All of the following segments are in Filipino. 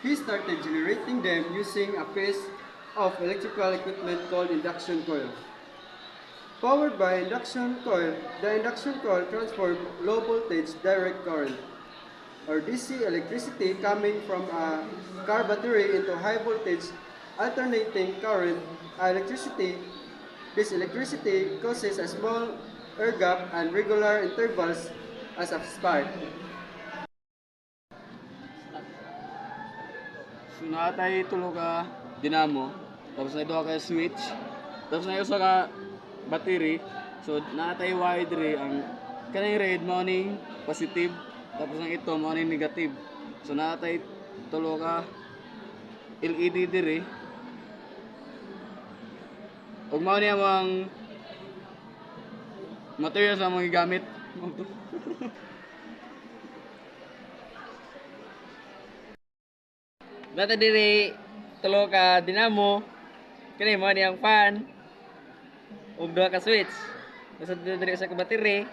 He started generating them using a piece of electrical equipment called induction coil. Powered by induction coil, the induction coil transformed low voltage direct current, or DC electricity coming from a car battery into high voltage alternating current electricity. This electricity causes a small air gap and regular intervals as a spark. So naatay tulo ka dinamo, tapos na ito ka switch, tapos na usa ka battery. So naatay wire diri ang kanang red mao ning positive, tapos ang ito mao ning negative. So naatay tulo ka LED diri. Ug mao ni among materials na mga gamit. Dati diri tulo ka dinamo, kini mo niyang fan ug duha ka switch. Basta diri sa ka battery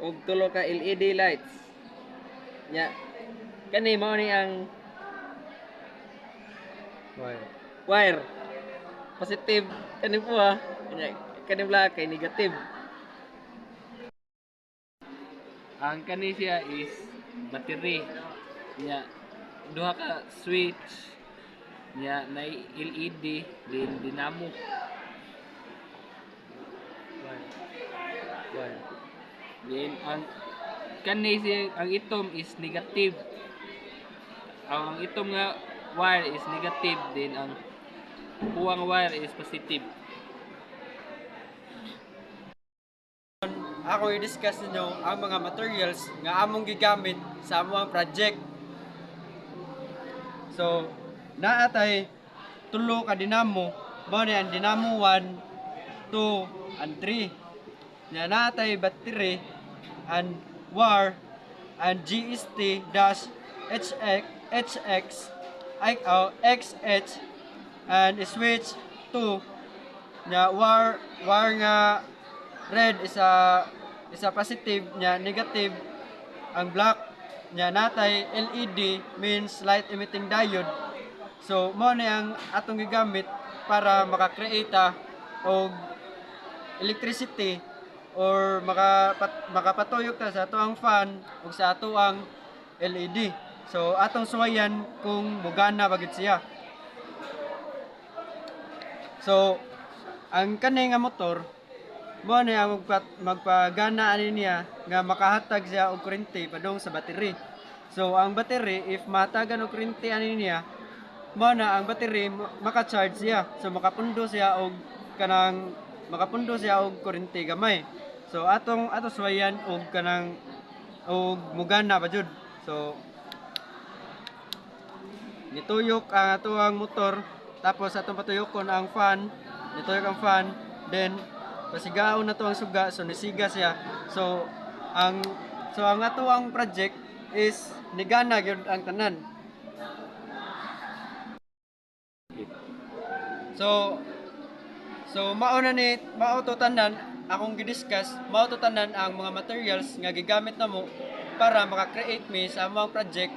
ug tulo ka LED lights. Nya kani mo ni ang wire. Positive kani po ha. Nya kani black kay negative. Ang kani siya is battery. Nya duha ka switch nya na LED din dinamo. Then ang kani siya ang itom is negative. Ang itom nga wire is negative, then ang buwang wire is positive. Ako i-discuss ninyo ang mga materials nga among gigamit sa among project. So, naatay tulo ka dinamo, mao ni ang dinamo 1, 2, and 3. Nya naatay battery and wire and GST dash HX XH and switch 2. Nya wire nga red is a positive, nya negative ang black. Nya natay LED means light emitting diode. So mo ni ang atong gigamit para maka-create og electricity or makapatuyok ta sa atoang fan ug sa atoang LED. So atong suwayan kung mugana ba gid siya. So ang kani nga motor mo ni ang magpagana ani niya nga makahatag siya og kuryente padung sa battery. So ang battery if matagan og kuryente ani niya, mo na ang battery maka-charge siya. So makapundo siya og kuryente gamay. So atong suwayan og mugana pa jud. So nituyok ang atoang motor, tapos atong patuyokon ang fan, nituyok ang fan, then pasigaon na to ang suga, so nisiga siya. So ang ato ang project is nigana gyud ang tanan. So mao to tanan akong gidiscuss, mao to tanan ang mga materials nga gigamit namo para maka-create mi sa among project